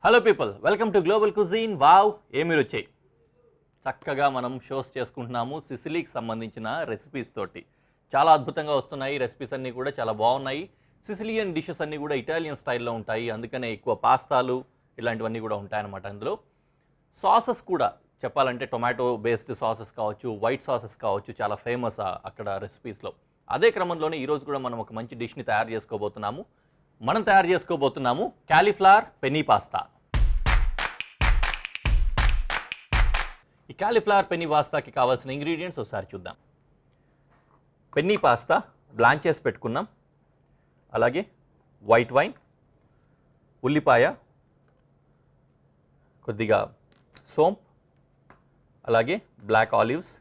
Hello people, welcome to global cuisine. Wow, ఏమి రుచి! చక్కగా మనం షోస్ చేసుకుంటున్నాము సిసిలీకి సంబంధించిన రెసిపీస్ తోటి. చాలా అద్భుతంగా వస్తున్నాయి రెసిపీస్ అన్నీ కూడా, చాలా బాగున్నాయి. సిసిలియన్ డిషెస్ అన్నీ కూడా ఇటాలియన్ స్టైల్లో ఉంటాయి, అందుకనే ఎక్కువ పాస్తాలు ఇలాంటివన్నీ కూడా ఉంటాయన్నమాట. అందులో సాసెస్ కూడా చెప్పాలంటే టొమాటో బేస్డ్ సాసెస్ కావచ్చు, వైట్ సాసెస్ కావచ్చు, చాలా ఫేమస్ అక్కడ రెసిపీస్లో. అదే క్రమంలోనే ఈరోజు కూడా మనం ఒక మంచి డిష్ని తయారు చేసుకోబోతున్నాము. మనం తయారు చేసుకోబోతున్నాము కాలీఫ్లవర్ పెన్నీ పాస్తా. ఈ కాలీఫ్లవర్ పెన్నీ పాస్తాకి కావాల్సిన ఇంగ్రీడియంట్స్ ఒకసారి చూద్దాం. పెన్నీ పాస్తా బ్లాంచ్ చేసి పెట్టుకున్నాం, అలాగే వైట్ వైన్, ఉల్లిపాయ, కొద్దిగా సోంప్, అలాగే బ్లాక్ ఆలివ్స్,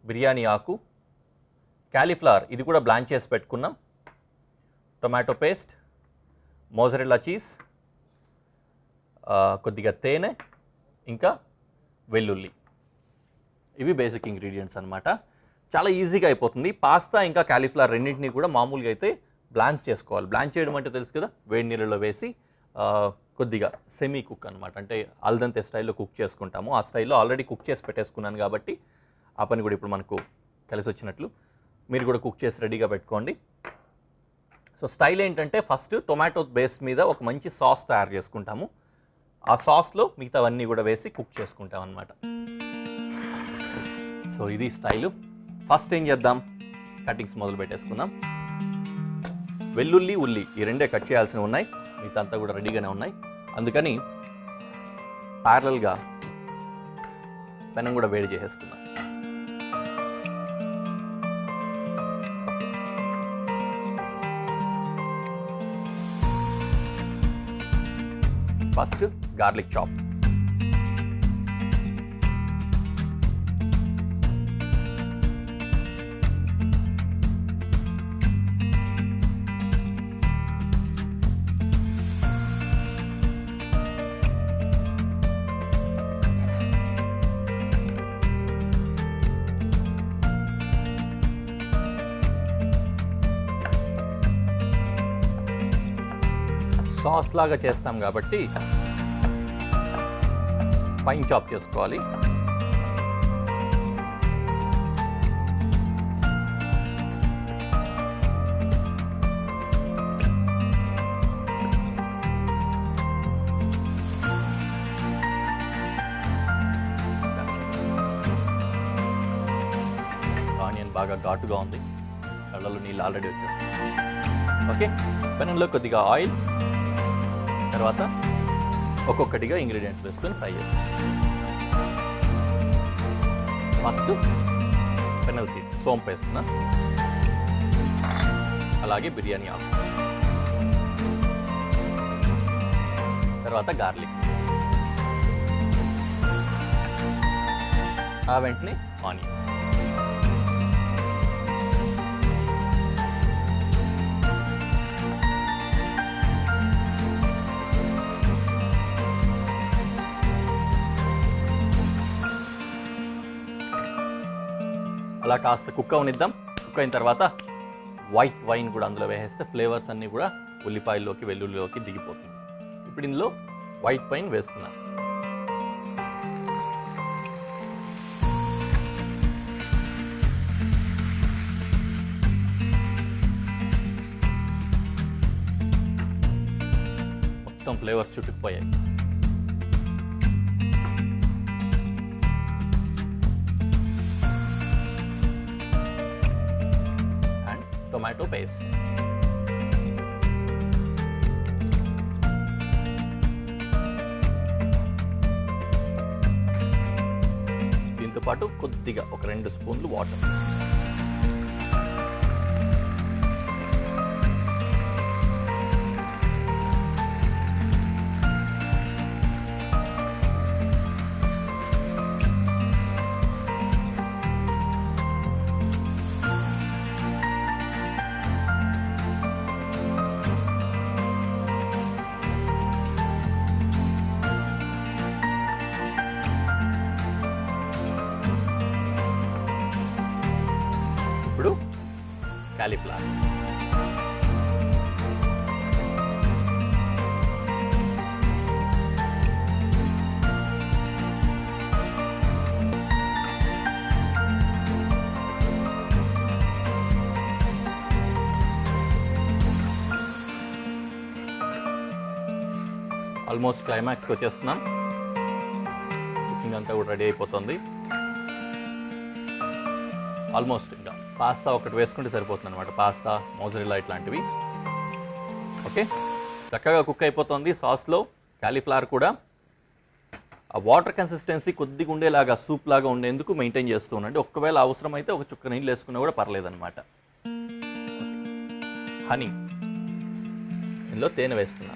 బిర్యానీ ఆకు, కాలీఫ్లవర్ ఇది కూడా బ్లాంచ్ చేసి పెట్టుకున్నాం, టొమాటో పేస్ట్, మోజరెల్లా చీజ్, కొద్దిగా తేనె, ఇంకా వెల్లుల్లి. ఇవి బేసిక్ ఇంగ్రీడియంట్స్ అనమాట. చాలా ఈజీగా అయిపోతుంది. పాస్తా ఇంకా కాలీఫ్లవర్ రెండింటినీ కూడా మామూలుగా అయితే బ్లాంచ్ చేసుకోవాలి. బ్లాంచ్ చేయడం అంటే తెలుసు కదా, వేడి నీళ్ళలో వేసి కొద్దిగా సెమీ కుక్ అనమాట, అంటే అల్దంతే స్టైల్లో కుక్ చేసుకుంటాము. ఆ స్టైల్లో ఆల్రెడీ కుక్ చేసి పెట్టేసుకున్నాను కాబట్టి ఆ పని కూడా ఇప్పుడు మనకు కలిసి వచ్చినట్లు. మీరు కూడా కుక్ చేసి రెడీగా పెట్టుకోండి. సో స్టైల్ ఏంటంటే ఫస్ట్ టొమాటో బేస్ మీద ఒక మంచి సాస్ తయారు చేసుకుంటాము. ఆ సాస్లో మిగతావన్నీ కూడా వేసి కుక్ చేసుకుంటాం అనమాట. సో ఇది స్టైలు. ఫస్ట్ ఏం చేద్దాం, కటింగ్స్ మొదలు పెట్టేసుకుందాం. వెల్లుల్లి, ఉల్లి ఈ రెండే కట్ చేయాల్సినవి ఉన్నాయి, మిగతా అంతా కూడా రెడీగానే ఉన్నాయి. అందుకని ప్యారలల్గా పెనం కూడా వేడి చేసేసుకుందాం. ఫస్ట్ గార్లిక్ చాప్, సాస్ లాగా చేస్తాం కాబట్టి ఫైన్ చాప్ చేసుకోవాలి. ఆనియన్ బాగా ఘాటుగా ఉంది, కళ్ళలో నీళ్ళు ఆల్రెడీ వచ్చేస్తాయి. ఓకే, పెనంలో కొద్దిగా ఆయిల్, తర్వాత ఒక్కొక్కటిగా ఇంగ్రీడియంట్స్ వేసుకొని ఫ్రై చేస్తాం. ఫస్ట్ ఫెనల్ సీడ్స్, సోంపు వేస్తున్నా, అలాగే బిర్యానీ ఆకు, తర్వాత గార్లిక్, ఆ వెంటనే ఆనియన్. అలా కాస్త కుక్ అవనిద్దాం. కుక్ అయిన తర్వాత వైట్ వైన్ కూడా అందులో వేసేస్తే ఫ్లేవర్స్ అన్నీ కూడా ఉల్లిపాయల్లోకి, వెల్లుల్లిలోకి దిగిపోతుంది. ఇప్పుడు ఇందులో వైట్ వైన్ వేస్తున్నాను. మొత్తం ఫ్లేవర్స్ చుట్టుకుపోయాయి. టొమాటో పేస్ట్, దీంతో పాటు కొద్దిగా ఒక 2 స్పూన్లు వాటర్. ఇప్పుడు కాలీఫ్లవర్, ఆల్మోస్ట్ క్లైమాక్స్కి వచ్చేస్తున్నాం. కుకింగ్ అంతా కూడా రెడీ అయిపోతుంది. ఆల్మోస్ట్ ఇంకా పాస్తా ఒకటి వేసుకుంటే సరిపోతుంది అనమాట. పాస్తా, మోజరెల్లా ఇట్లాంటివి. ఓకే, చక్కగా కుక్ అయిపోతుంది. సాస్లో కాలీఫ్లవర్ కూడా ఆ వాటర్ కన్సిస్టెన్సీ కొద్దిగా ఉండేలాగా, సూప్ లాగా ఉండేందుకు మెయింటైన్ చేస్తూ ఉండండి. ఒకవేళ అవసరమైతే ఒక చుక్క నీళ్ళు వేసుకున్నా కూడా పర్లేదన్నమాట. హనీ, ఇందులో తేనె వేస్తున్నా.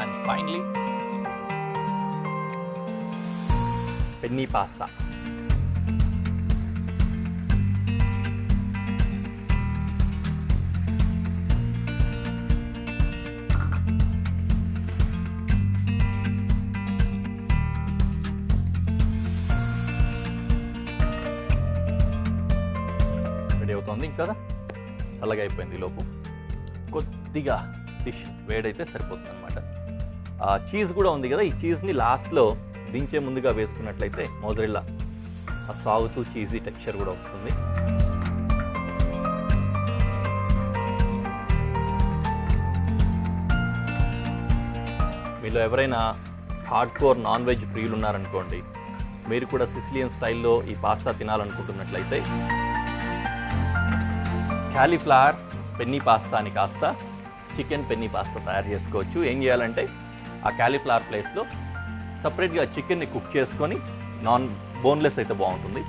And finally, penny pasta. Ready అవుతుంది. ఇంకా చల్లగా అయిపోయింది. లోపు కొద్దిగా డిష్ వేడైతే సరిపోతుంది అనమాట. చీజ్ కూడా ఉంది కదా, ఈ చీజ్ని లాస్ట్లో దించే ముందుగా వేసుకున్నట్లయితే మోజరెల్లా ఆ సాగుతూ చీజీ టెక్స్చర్ కూడా వస్తుంది. మీలో ఎవరైనా హార్డ్ కోర్ నాన్ వెజ్ ప్రియులు ఉన్నారనుకోండి, మీరు కూడా సిసిలియన్ స్టైల్లో ఈ పాస్తా తినాలనుకుంటున్నట్లయితే కాలీఫ్లవర్ పెన్నీ పాస్తాని కాస్త చికెన్ పెన్నీ పాస్తా తయారు చేసుకోవచ్చు. ఏం చేయాలంటే ఆ కాలీఫ్లవర్ ప్లేస్లో సపరేట్గా చికెన్ని కుక్ చేసుకొని, నాన్ బోన్లెస్ అయితే బాగుంటుంది,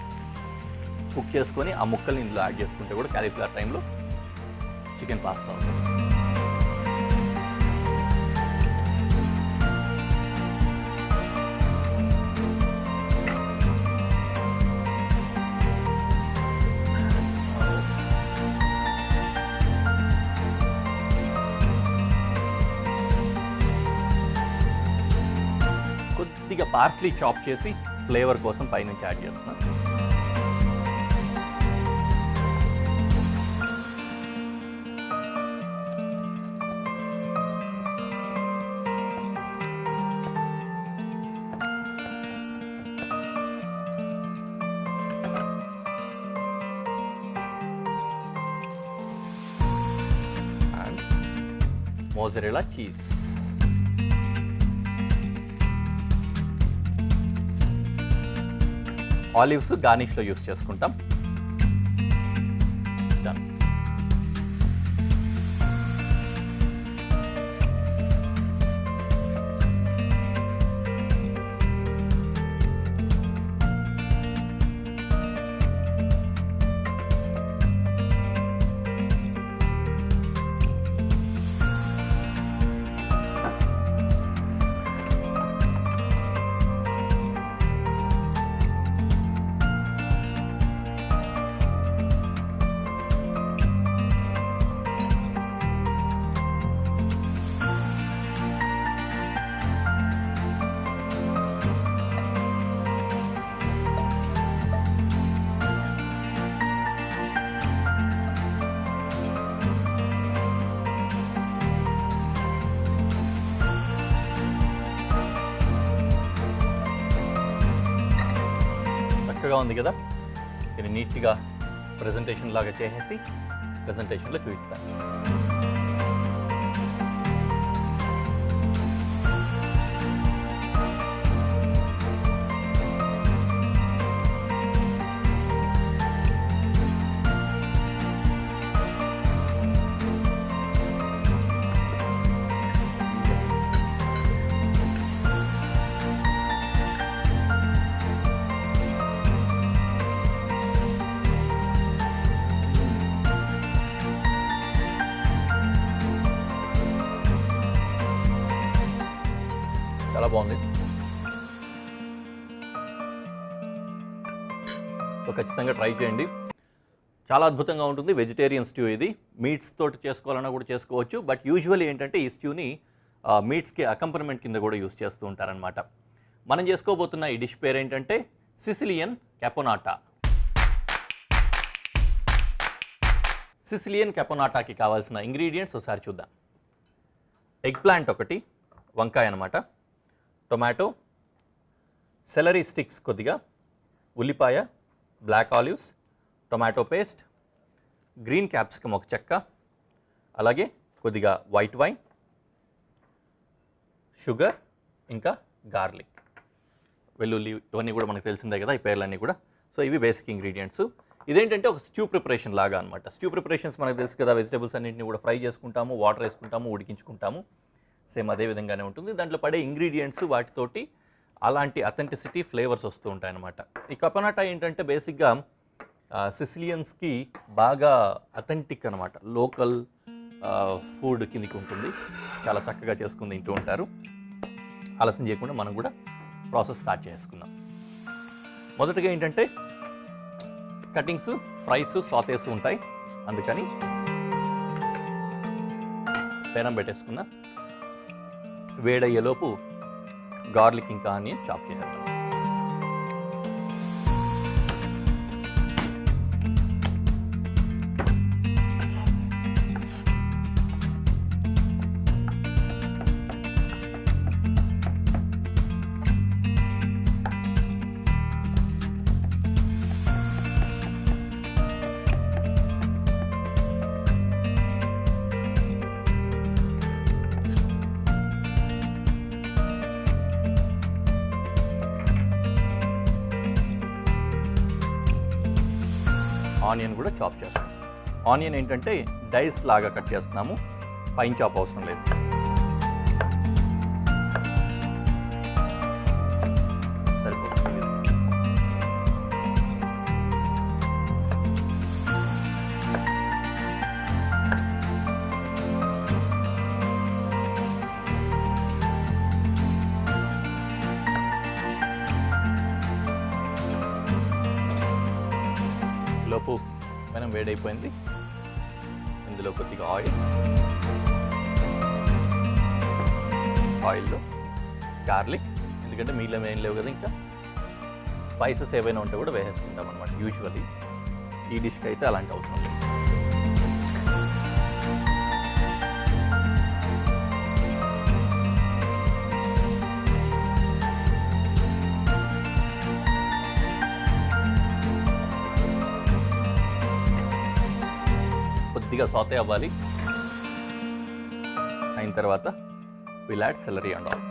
కుక్ చేసుకొని ఆ ముక్కల్ని ఇందులో యాడ్ చేసుకుంటే కూడా కాలీఫ్లవర్ టైంలో చికెన్ పాస్తా ఉంటుంది. కొద్దిగా పార్స్లీ చాప్ చేసి ఫ్లేవర్ కోసం పైనుంచి యాడ్ చేస్తున్నాను. And mozzarella cheese. ఆలివ్స్ గార్నిష్లో యూస్ చేసుకుంటాం. డన్. చక్కగా ఉంది కదా. ఇది నీట్గా ప్రెజెంటేషన్ లాగా చేసేసి ప్రెజెంటేషన్లో చూపిస్తాను. చాలా బాగుంది. సో ఖచ్చితంగా ట్రై చేయండి. చాలా అద్భుతంగా ఉంటుంది. వెజిటేరియన్ స్ట్యూ ఇది. మీట్స్ తోటి చేసుకోవాలన్నా కూడా చేసుకోవచ్చు. బట్ యూజువల్లీ ఏంటంటే ఈ స్ట్యూని మీట్స్కి అకంపనిమెంట్ కింద కూడా యూస్ చేస్తూ ఉంటారనమాట. మనం చేసుకోబోతున్న ఈ డిష్ పేరు ఏంటంటే సిసిలియన్ కెపోనాటా. సిసిలియన్ కెపోనాటాకి కావాల్సిన ఇంగ్రీడియంట్స్ ఒకసారి చూద్దాం. ఎగ్ ప్లాంట్ ఒకటి, వంకాయ అనమాట, టొమాటో, సెలరీ స్టిక్స్ కొద్దిగా, ఉల్లిపాయ, black olives, tomato paste, green capsicum ఒక చెక్క, అలాగే కొద్దిగా వైట్ వైన్, షుగర్, ఇంకా గార్లిక్, వెల్లుల్లి, ఇవన్నీ కూడా మనకు తెలిసిందే కదా ఈ పేర్లన్నీ కూడా. సో ఇవి బేసిక్ ఇంగ్రీడియంట్స్. ఇదేంటంటే ఒక స్ట్యూ ప్రిపరేషన్ లాగా అనమాట. స్ట్యూ ప్రిపరేషన్స్ మనకు తెలుసు కదా, వెజిటబుల్స్ అన్నింటినీ కూడా ఫ్రై చేసుకుంటాము, వాటర్ వేసుకుంటాము, ఉడికించుకుంటాము. సేమ్ అదే విధంగానే ఉంటుంది. దాంట్లో పడే ఇంగ్రీడియంట్స్ వాటితోటి అలాంటి అథెంటిసిటీ ఫ్లేవర్స్ వస్తూ ఉంటాయన్నమాట. ఈ కపనాటా ఏంటంటే బేసిక్గా సిసిలియన్స్కి బాగా అథెంటిక్ అనమాట, లోకల్ ఫుడ్ కిందికి ఉంటుంది. చాలా చక్కగా చేసుకుని తింటూ ఉంటారు. ఆలస్యం చేయకుండా మనం కూడా ప్రాసెస్ స్టార్ట్ చేసుకుందాం. మొదటగా ఏంటంటే కటింగ్స్, ఫ్రైస్, సాతేస్ ఉంటాయి. అందుకని పెనం పెట్టేసుకున్నా. వేడయ్యేలోపు గార్లిక్ ఇంకా ఆనియన్ చాప్ చేయాలి. ఆనియన్ కూడా చాప్ చేస్తాం. ఆనియన్ ఏంటంటే డైస్ లాగా కట్ చేస్తున్నాము, ఫైన్ చాప్ అవసరం లేదు. సరిపోతుంది. లోపు మనం వేడైపోయింది. ఇందులో కొద్దిగా ఆయిల్లో గార్లిక్, ఎందుకంటే మీలో ఏం లేవు కదా, ఇంకా స్పైసెస్ ఏవైనా ఉంటే కూడా వేసేసుకుంటాం అనమాట. యూజువల్లీ ఈ డిష్కి అయితే అలాంటి అవసరం లేదు. కొద్దిగా సాతే అవ్వాలి. అయిన తర్వాత will add celery and all.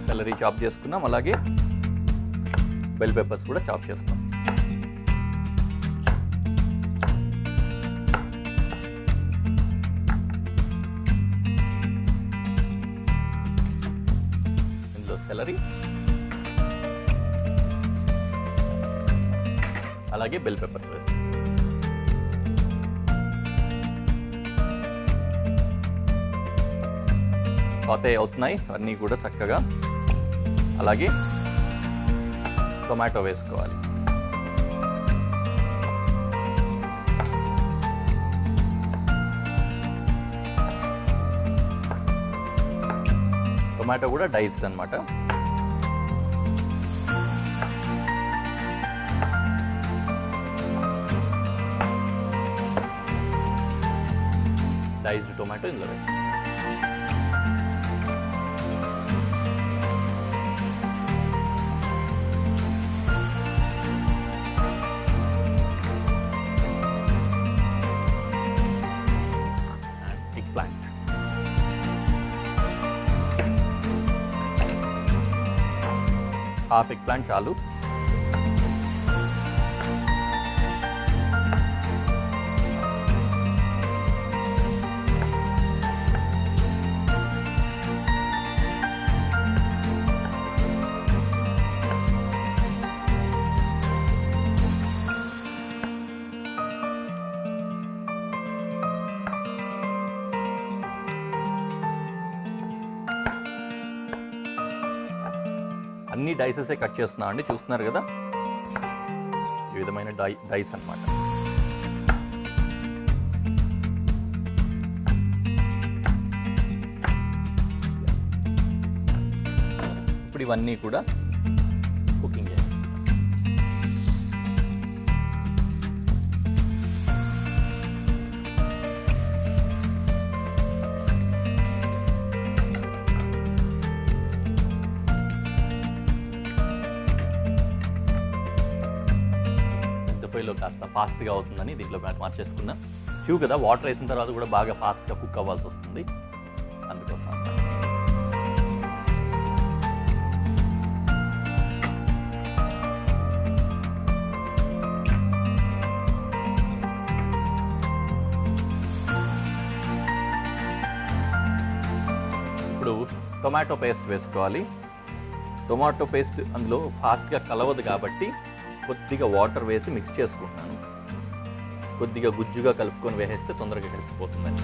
Celery chop చేసుకున్నాం, అలాగే బెల్ పెప్పర్స్ కూడా చాప్ చేస్తాం. సెలరీ అలాగే బెల్ పెప్పర్స్ వేస్తాం. సాతే అవుతున్నాయి అన్నీ కూడా చక్కగా. అలాగే టొమాటో వేసుకోవాలి. టొమాటో కూడా డైస్డ్ అనమాట. డైస్డ్ టొమాటో ఇందులో వేస్తాం. Egg plant, half egg plant చాలు. అన్ని డైసెసే కట్ చేస్తున్నాం అండి, చూస్తున్నారు కదా ఈ విధమైన డైస్ అన్నమాట. ఇప్పుడు ఇవన్నీ కూడా కాస్త ఫాస్ట్గా అవుతుందని దీంట్లో మార్చేసుకున్నాం. స్ట్యూ కదా, వాటర్ వేసిన తర్వాత కూడా బాగా ఫాస్ట్గా కుక్ అవ్వాల్సి వస్తుంది, అందుకోసం. ఇప్పుడు టొమాటో పేస్ట్ వేసుకోవాలి. టొమాటో పేస్ట్ అందులో ఫాస్ట్గా కలవదు కాబట్టి కొద్దిగా వాటర్ వేసి మిక్స్ చేసుకుంటున్నాను. కొద్దిగా గుజ్జుగా కలుపుకొని వేసేస్తే తొందరగా కలిసిపోతుందండి.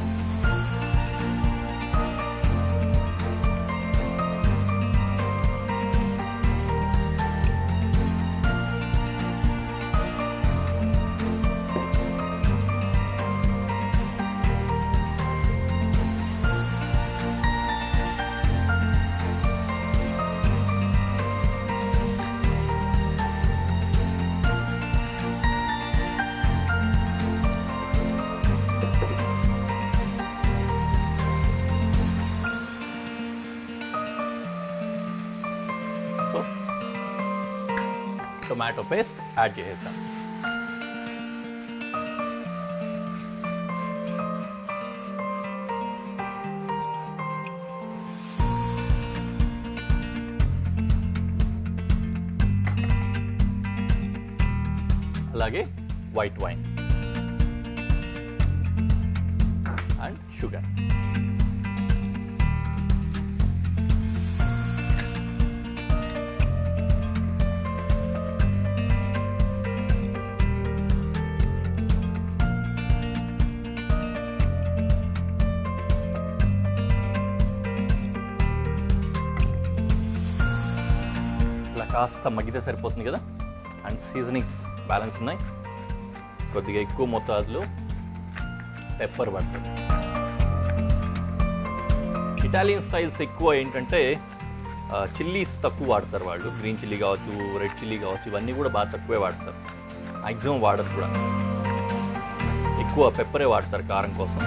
టొమాటో పేస్ట్ యాడ్ చేసేసాం. అలాగే వైట్ వైన్ అండ్ షుగర్. కాస్త మగ్గితే సరిపోతుంది కదా. అండ్ సీజనింగ్స్ బ్యాలెన్స్ ఉన్నాయి. కొద్దిగా ఎక్కువ మోతాదులో పెప్పర్ పడుతుంది. ఇటాలియన్ స్టైల్స్ ఎక్కువ ఏంటంటే చిల్లీస్ తక్కువ వాడతారు వాళ్ళు. గ్రీన్ చిల్లీ కావచ్చు, రెడ్ చిల్లీ కావచ్చు, ఇవన్నీ కూడా బాగా తక్కువే వాడతారు. మ్యాక్సిమం వాడరు కూడా, ఎక్కువ పెప్పరే వాడతారు కారం కోసం.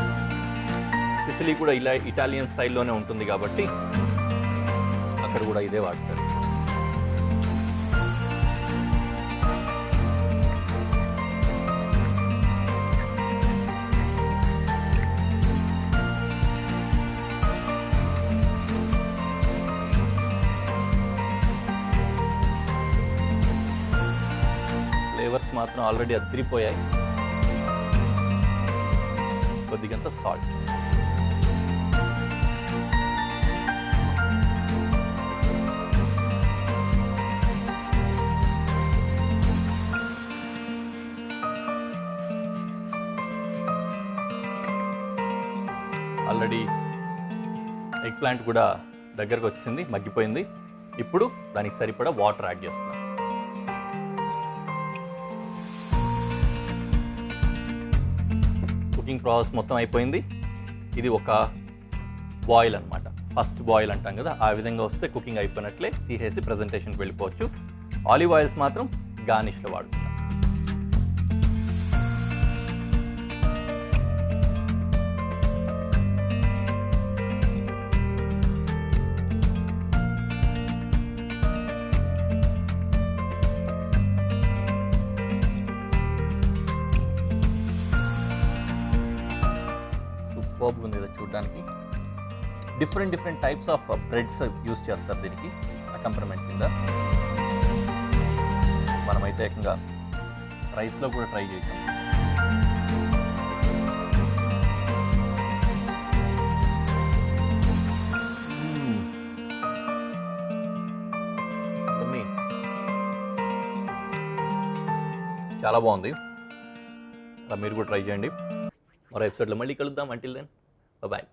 సిసిలీ కూడా ఇలా ఇటాలియన్ స్టైల్లోనే ఉంటుంది కాబట్టి అక్కడ కూడా ఇదే వాడతారు. ఫ్లేవర్స్ మాత్రం ఆల్రెడీ అదిరిపోయాయి. కొద్దిగంత సాల్ట్. ఆల్రెడీ ఎగ్ ప్లాంట్ కూడా దగ్గరకు వచ్చింది, మగ్గిపోయింది. ఇప్పుడు దానికి సరిపడా వాటర్ యాడ్ చేస్తున్నాం. కుకింగ్ ప్రాసెస్ మొత్తం అయిపోయింది. ఇది ఒక బాయిల్ అనమాట, ఫస్ట్ బాయిల్ అంటాం కదా, ఆ విధంగా వస్తే కుకింగ్ అయిపోయినట్లే. తీసేసి ప్రజెంటేషన్కి వెళ్ళిపోవచ్చు. ఆలివ్ ఆయిల్స్ మాత్రం గార్నిష్లో వాడుతున్నాం. సూపర్గా ఉంది కదా చూడడానికి. Different types of breads use చేస్తారు దీనికి అకంపనమెంట్ కింద. మనమైతే ఏకంగా రైస్లో కూడా ట్రై చేసాం. చాలా బాగుంది. అలా మీరు కూడా ట్రై చేయండి. మరో ఎపిసోడ్లో మళ్ళీ కలుద్దాం. Until then bye.